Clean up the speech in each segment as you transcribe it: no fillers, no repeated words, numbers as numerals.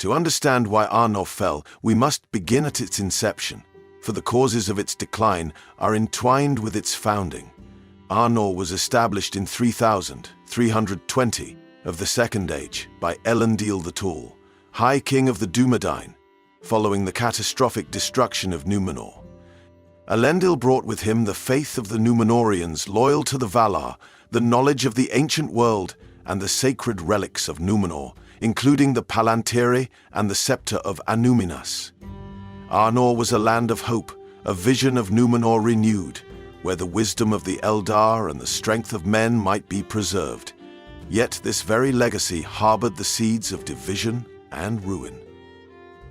To understand why Arnor fell, we must begin at its inception, for the causes of its decline are entwined with its founding. Arnor was established in 3320 of the Second Age by Elendil the Tall, High King of the Dunedain, following the catastrophic destruction of Numenor. Elendil brought with him the faith of the Numenorians loyal to the Valar, the knowledge of the ancient world, and the sacred relics of Numenor, including the Palantiri and the scepter of Anúminas. Arnor was a land of hope, a vision of Numenor renewed, where the wisdom of the Eldar and the strength of men might be preserved. Yet this very legacy harbored the seeds of division and ruin.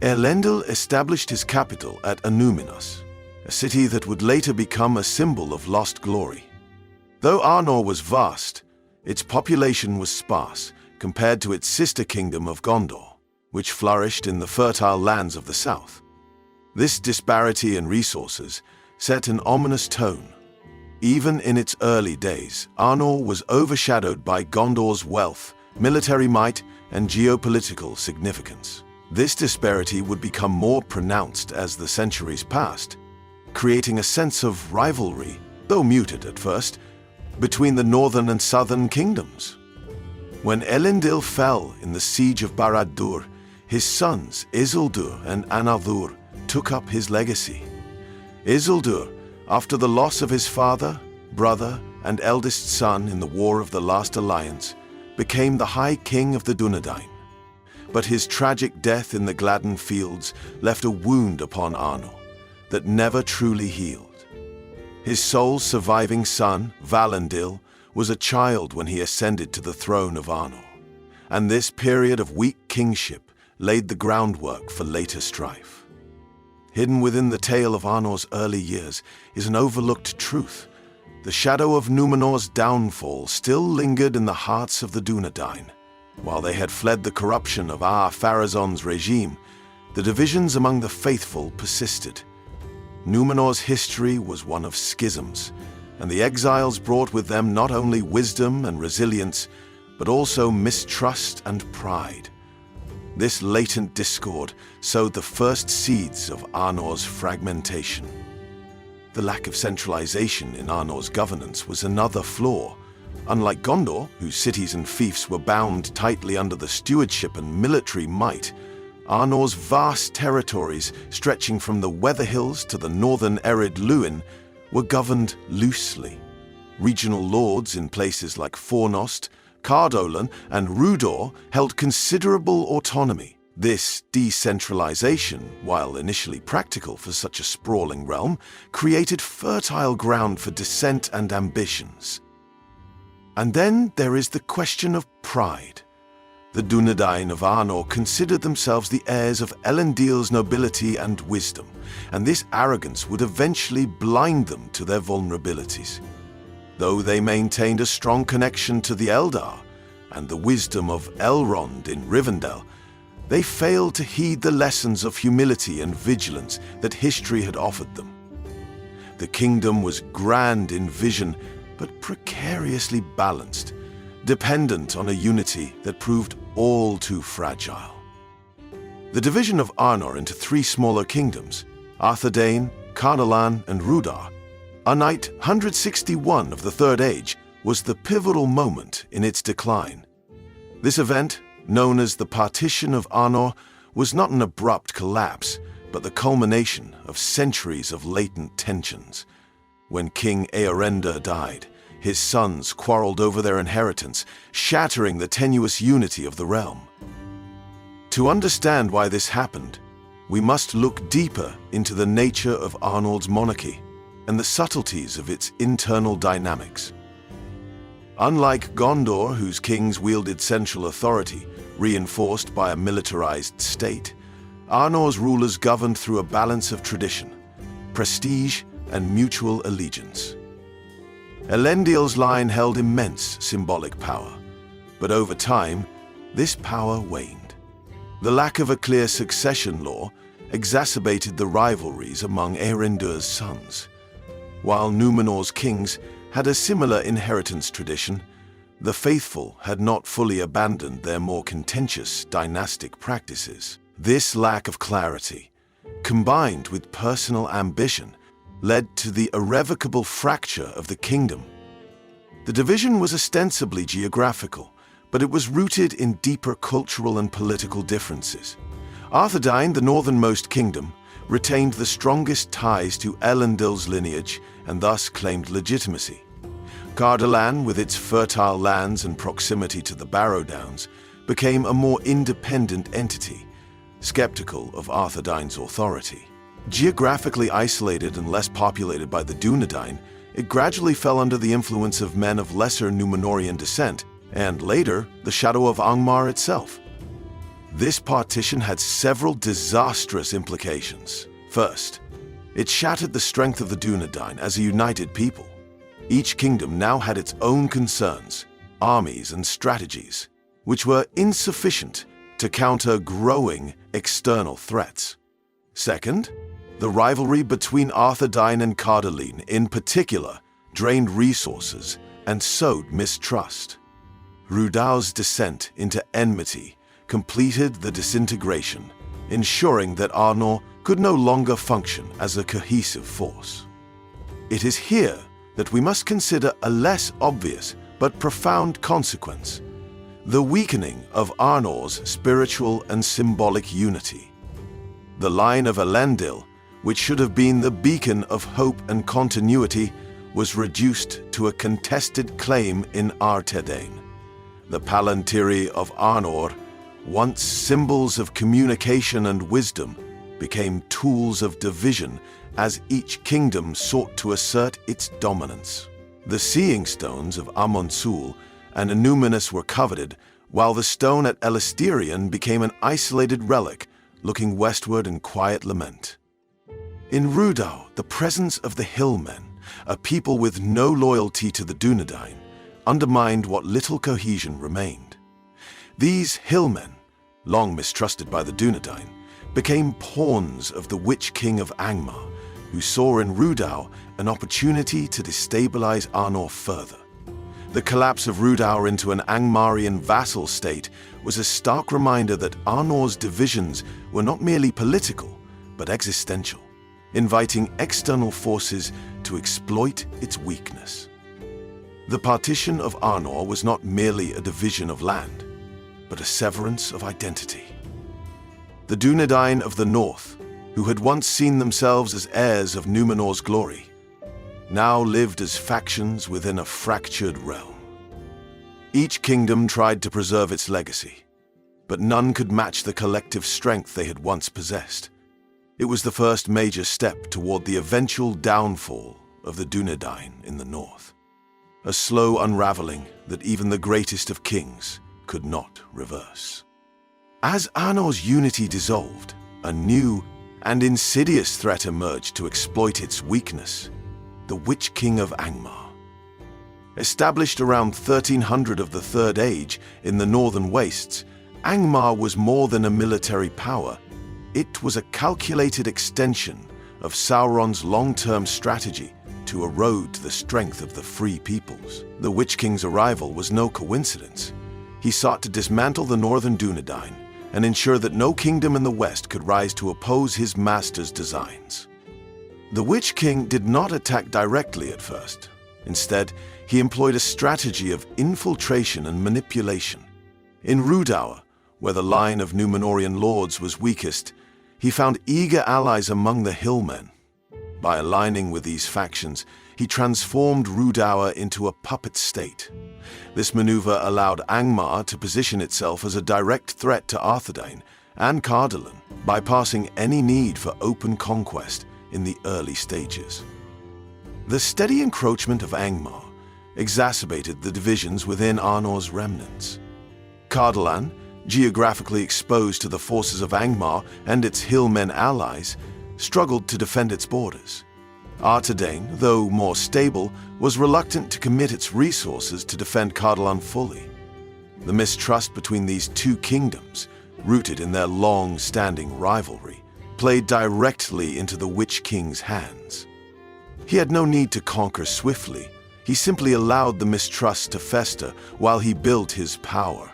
Elendil established his capital at Anúminas, a city that would later become a symbol of lost glory. Though Arnor was vast, its population was sparse compared to its sister kingdom of Gondor, which flourished in the fertile lands of the south. This disparity in resources set an ominous tone. Even in its early days, Arnor was overshadowed by Gondor's wealth, military might, and geopolitical significance. This disparity would become more pronounced as the centuries passed, creating a sense of rivalry, though muted at first, between the northern and southern kingdoms. When Elendil fell in the siege of Barad-dûr, his sons Isildur and Anaddur took up his legacy. Isildur, after the loss of his father, brother, and eldest son in the War of the Last Alliance, became the High King of the Dunedain. But his tragic death in the Gladden fields left a wound upon Arnor that never truly healed. His sole surviving son, Valandil, was a child when he ascended to the throne of Arnor, and this period of weak kingship laid the groundwork for later strife. Hidden within the tale of Arnor's early years is an overlooked truth. The shadow of Numenor's downfall still lingered in the hearts of the Dunedain. While they had fled the corruption of Ar-Pharazôn's regime, the divisions among the faithful persisted. Numenor's history was one of schisms, and the exiles brought with them not only wisdom and resilience, but also mistrust and pride. This latent discord sowed the first seeds of Arnor's fragmentation. The lack of centralization in Arnor's governance was another flaw. Unlike Gondor, whose cities and fiefs were bound tightly under the stewardship and military might, Arnor's vast territories, stretching from the Weather Hills to the northern arid Luin, were governed loosely. Regional lords in places like Fornost, Cardolan, and Rudor held considerable autonomy. This decentralization, while initially practical for such a sprawling realm, created fertile ground for dissent and ambitions. And then there is the question of pride. The Dunedain of Arnor considered themselves the heirs of Elendil's nobility and wisdom, and this arrogance would eventually blind them to their vulnerabilities. Though they maintained a strong connection to the Eldar and the wisdom of Elrond in Rivendell, they failed to heed the lessons of humility and vigilance that history had offered them. The kingdom was grand in vision, but precariously balanced, dependent on a unity that proved all too fragile. The division of Arnor into three smaller kingdoms, Arthedain, Cardolan, and Rudar, a night 161 of the Third Age, was the pivotal moment in its decline. This event, known as the Partition of Arnor, was not an abrupt collapse, but the culmination of centuries of latent tensions. When King Eärendil died, his sons quarreled over their inheritance, shattering the tenuous unity of the realm. To understand why this happened, we must look deeper into the nature of Arnor's monarchy and the subtleties of its internal dynamics. Unlike Gondor, whose kings wielded central authority, reinforced by a militarized state, Arnor's rulers governed through a balance of tradition, prestige, and mutual allegiance. Elendil's line held immense symbolic power, but over time, this power waned. The lack of a clear succession law exacerbated the rivalries among Eärendil's sons. While Numenor's kings had a similar inheritance tradition, the faithful had not fully abandoned their more contentious dynastic practices. This lack of clarity, combined with personal ambition, led to the irrevocable fracture of the kingdom. The division was ostensibly geographical, but it was rooted in deeper cultural and political differences. Arthedain, the northernmost kingdom, retained the strongest ties to Elendil's lineage and thus claimed legitimacy. Arthedain, with its fertile lands and proximity to the Barrow Downs, became a more independent entity, skeptical of Arthedain's authority. Geographically isolated and less populated by the Dunedain, it gradually fell under the influence of men of lesser Numenorian descent, and later, the shadow of Angmar itself. This partition had several disastrous implications. First, it shattered the strength of the Dunedain as a united people. Each kingdom now had its own concerns, armies, and strategies, which were insufficient to counter growing external threats. Second, the rivalry between Arthedain and Arthedain in particular drained resources and sowed mistrust. Rhudaur's descent into enmity completed the disintegration, ensuring that Arnor could no longer function as a cohesive force. It is here that we must consider a less obvious but profound consequence: the weakening of Arnor's spiritual and symbolic unity. The line of Elendil, which should have been the beacon of hope and continuity, was reduced to a contested claim in Arthedain. The Palantiri of Arnor, once symbols of communication and wisdom, became tools of division as each kingdom sought to assert its dominance. The Seeing Stones of Amonsul and Numenor were coveted, while the stone at Elistirion became an isolated relic, looking westward in quiet lament. In Rhudaur, the presence of the Hillmen, a people with no loyalty to the Dunedain, undermined what little cohesion remained. These Hillmen, long mistrusted by the Dunedain, became pawns of the Witch King of Angmar, who saw in Rhudaur an opportunity to destabilize Arnor further. The collapse of Rhudaur into an Angmarian vassal state was a stark reminder that Arnor's divisions were not merely political, but existential, inviting external forces to exploit its weakness. The partition of Arnor was not merely a division of land, but a severance of identity. The Dunedain of the north, who had once seen themselves as heirs of Numenor's glory, now lived as factions within a fractured realm. Each kingdom tried to preserve its legacy, but none could match the collective strength they had once possessed. It was the first major step toward the eventual downfall of the Dunedain in the north. A slow unraveling that even the greatest of kings could not reverse. As Arnor's unity dissolved, a new and insidious threat emerged to exploit its weakness: the Witch King of Angmar. Established around 1300 of the Third Age in the northern wastes, Angmar was more than a military power. It was a calculated extension of Sauron's long-term strategy to erode the strength of the free peoples. The Witch King's arrival was no coincidence. He sought to dismantle the northern Dunedain and ensure that no kingdom in the west could rise to oppose his master's designs. The Witch King did not attack directly at first. Instead, he employed a strategy of infiltration and manipulation. In Rhudaur, where the line of Numenorian lords was weakest, he found eager allies among the Hillmen. By aligning with these factions, he transformed Rhudaur into a puppet state. This maneuver allowed Angmar to position itself as a direct threat to Arthedain and Arthedain, bypassing any need for open conquest in the early stages. The steady encroachment of Angmar exacerbated the divisions within Arnor's remnants. Arthedain, geographically exposed to the forces of Angmar and its Hillmen allies, struggled to defend its borders. Arthedain, though more stable, was reluctant to commit its resources to defend Arthedain fully. The mistrust between these two kingdoms, rooted in their long-standing rivalry, played directly into the Witch King's hands. He had no need to conquer swiftly. He simply allowed the mistrust to fester while he built his power.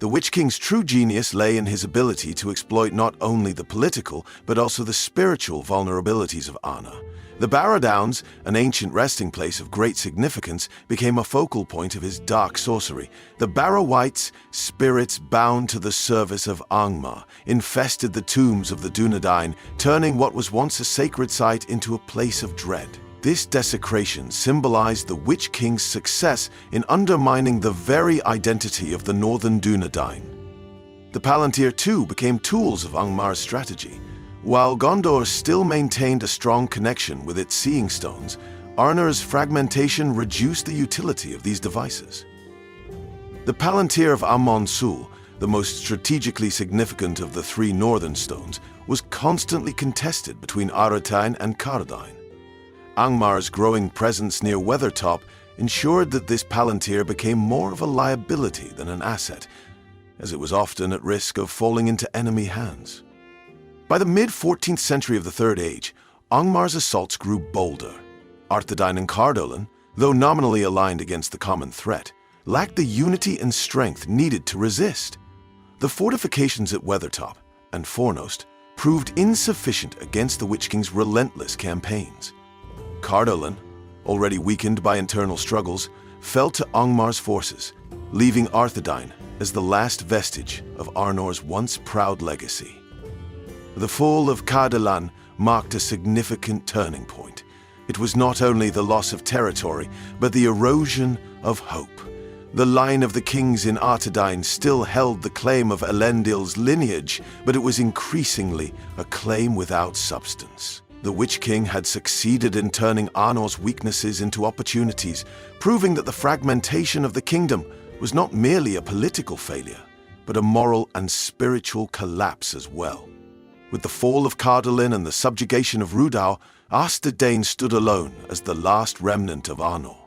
The Witch King's true genius lay in his ability to exploit not only the political, but also the spiritual vulnerabilities of Arnor. The Barrow Downs, an ancient resting place of great significance, became a focal point of his dark sorcery. The Barrow Wights, spirits bound to the service of Angmar, infested the tombs of the Dunedain, turning what was once a sacred site into a place of dread. This desecration symbolized the Witch King's success in undermining the very identity of the northern Dunedain. The Palantir too became tools of Angmar's strategy. While Gondor still maintained a strong connection with its seeing stones, Arnor's fragmentation reduced the utility of these devices. The Palantir of Amon Sul, the most strategically significant of the three northern stones, was constantly contested between Arthedain and Arthedain. Angmar's growing presence near Weathertop ensured that this Palantir became more of a liability than an asset, as it was often at risk of falling into enemy hands. By the mid-14th century of the Third Age, Angmar's assaults grew bolder. Arthedain and Cardolan, though nominally aligned against the common threat, lacked the unity and strength needed to resist. The fortifications at Weathertop and Fornost proved insufficient against the Witch King's relentless campaigns. Cardolan, already weakened by internal struggles, fell to Angmar's forces, leaving Arthedain as the last vestige of Arnor's once proud legacy. The fall of Cardolan marked a significant turning point. It was not only the loss of territory, but the erosion of hope. The line of the kings in Arthedain still held the claim of Elendil's lineage, but it was increasingly a claim without substance. The Witch King had succeeded in turning Arnor's weaknesses into opportunities, proving that the fragmentation of the kingdom was not merely a political failure, but a moral and spiritual collapse as well. With the fall of Cardolan and the subjugation of Rudau, Arthedain stood alone as the last remnant of Arnor.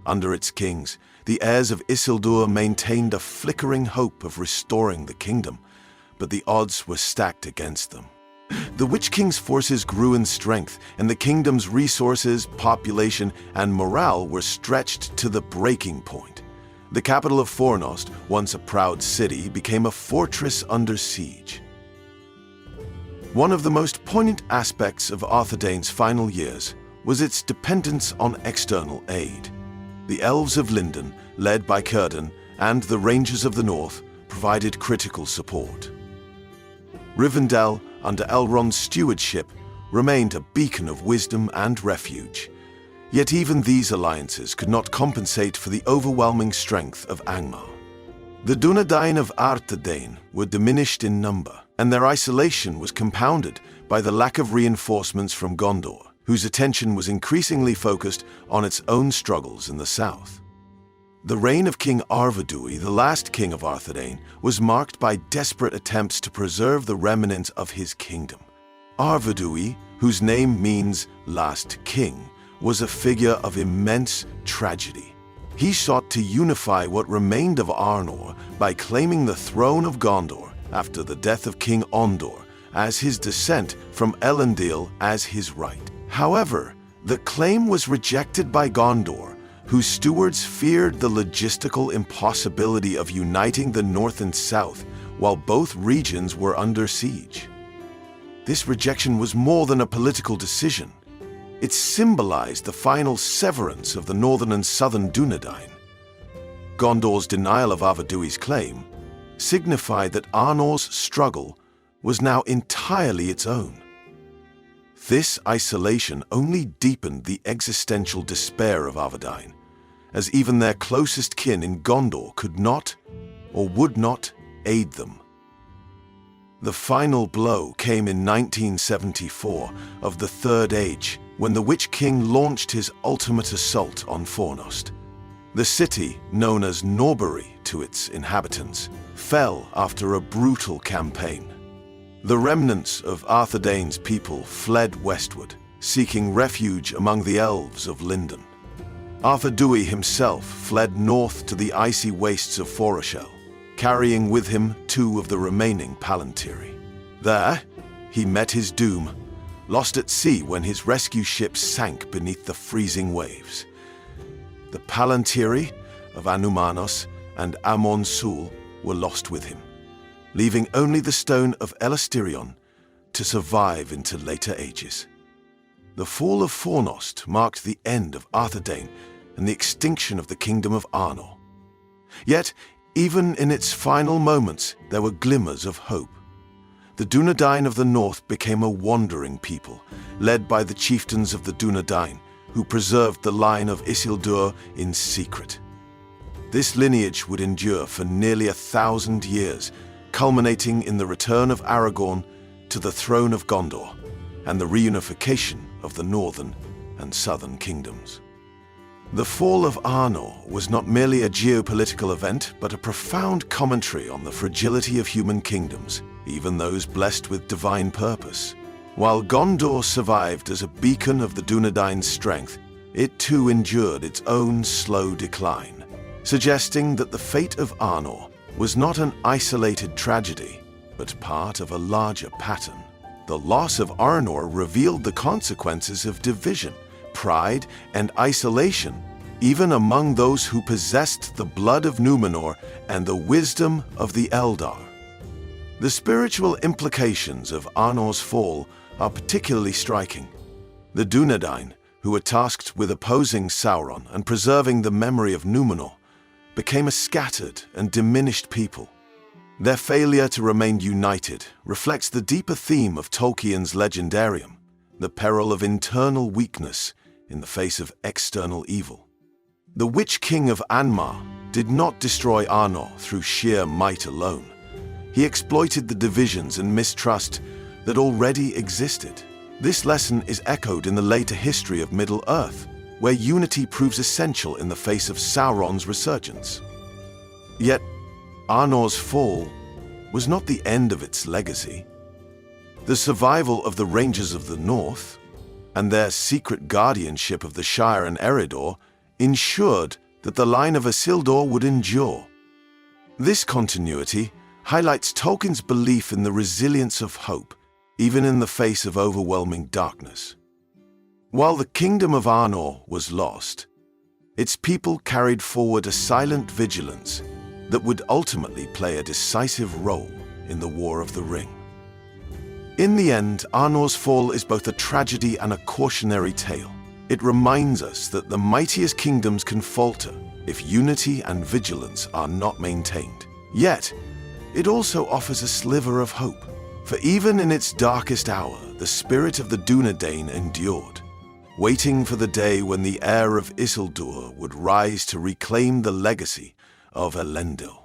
Under its kings, the heirs of Isildur maintained a flickering hope of restoring the kingdom, but the odds were stacked against them. The Witch King's forces grew in strength, and the kingdom's resources, population, and morale were stretched to the breaking point. The capital of Fornost, once a proud city, became a fortress under siege. One of the most poignant aspects of Arthedain's final years was its dependence on external aid. The Elves of Lindon, led by Círdan, and the Rangers of the North provided critical support. Rivendell, under Elrond's stewardship, remained a beacon of wisdom and refuge. Yet even these alliances could not compensate for the overwhelming strength of Angmar. The Dunedain of Arthedain were diminished in number, and their isolation was compounded by the lack of reinforcements from Gondor, whose attention was increasingly focused on its own struggles in the south. The reign of King Arvedui, the last king of Arthedain, was marked by desperate attempts to preserve the remnants of his kingdom. Arvedui, whose name means last king, was a figure of immense tragedy. He sought to unify what remained of Arnor by claiming the throne of Gondor after the death of King Ondor, as his descent from Elendil as his right. However, the claim was rejected by Gondor, whose stewards feared the logistical impossibility of uniting the north and south while both regions were under siege. This rejection was more than a political decision. It symbolized the final severance of the northern and southern Dunedain. Gondor's denial of Arvedui's claim signified that Arnor's struggle was now entirely its own. This isolation only deepened the existential despair of Arthedain, as even their closest kin in Gondor could not or would not aid them. The final blow came in 1974 of the Third Age, when the Witch King launched his ultimate assault on Fornost. The city, known as Norbury to its inhabitants, fell after a brutal campaign. The remnants of Arthedain's people fled westward, seeking refuge among the elves of Lindon. Arvedui himself fled north to the icy wastes of Foroshel, carrying with him 2 of the remaining Palantiri. There, he met his doom, lost at sea when his rescue ship sank beneath the freezing waves. The Palantiri of Anumanos and Amon Sul were lost with him, leaving only the stone of Elastirion to survive into later ages. The fall of Fornost marked the end of Arthedain and the extinction of the kingdom of Arnor. Yet, even in its final moments, there were glimmers of hope. The Dunedain of the north became a wandering people, led by the chieftains of the Dunedain, who preserved the line of Isildur in secret. This lineage would endure for nearly 1,000 years, culminating in the return of Aragorn to the throne of Gondor and the reunification of the northern and southern kingdoms. The fall of Arnor was not merely a geopolitical event, but a profound commentary on the fragility of human kingdoms, even those blessed with divine purpose. While Gondor survived as a beacon of the Dunedain's strength, it too endured its own slow decline, suggesting that the fate of Arnor was not an isolated tragedy, but part of a larger pattern. The loss of Arnor revealed the consequences of division, pride, and isolation, even among those who possessed the blood of Numenor and the wisdom of the Eldar. The spiritual implications of Arnor's fall are particularly striking. The Dunedain, who were tasked with opposing Sauron and preserving the memory of Numenor, became a scattered and diminished people. Their failure to remain united reflects the deeper theme of Tolkien's legendarium, the peril of internal weakness in the face of external evil. The Witch King of Angmar did not destroy Arnor through sheer might alone. He exploited the divisions and mistrust that already existed. This lesson is echoed in the later history of Middle-Earth, where unity proves essential in the face of Sauron's resurgence. Yet, Arnor's fall was not the end of its legacy. The survival of the Rangers of the North and their secret guardianship of the Shire and Eredor ensured that the line of Isildur would endure. This continuity highlights Tolkien's belief in the resilience of hope, even in the face of overwhelming darkness. While the kingdom of Arnor was lost, its people carried forward a silent vigilance that would ultimately play a decisive role in the War of the Ring. In the end, Arnor's fall is both a tragedy and a cautionary tale. It reminds us that the mightiest kingdoms can falter if unity and vigilance are not maintained. Yet, it also offers a sliver of hope, for even in its darkest hour, the spirit of the Dunedain endured, waiting for the day when the heir of Isildur would rise to reclaim the legacy of Elendil.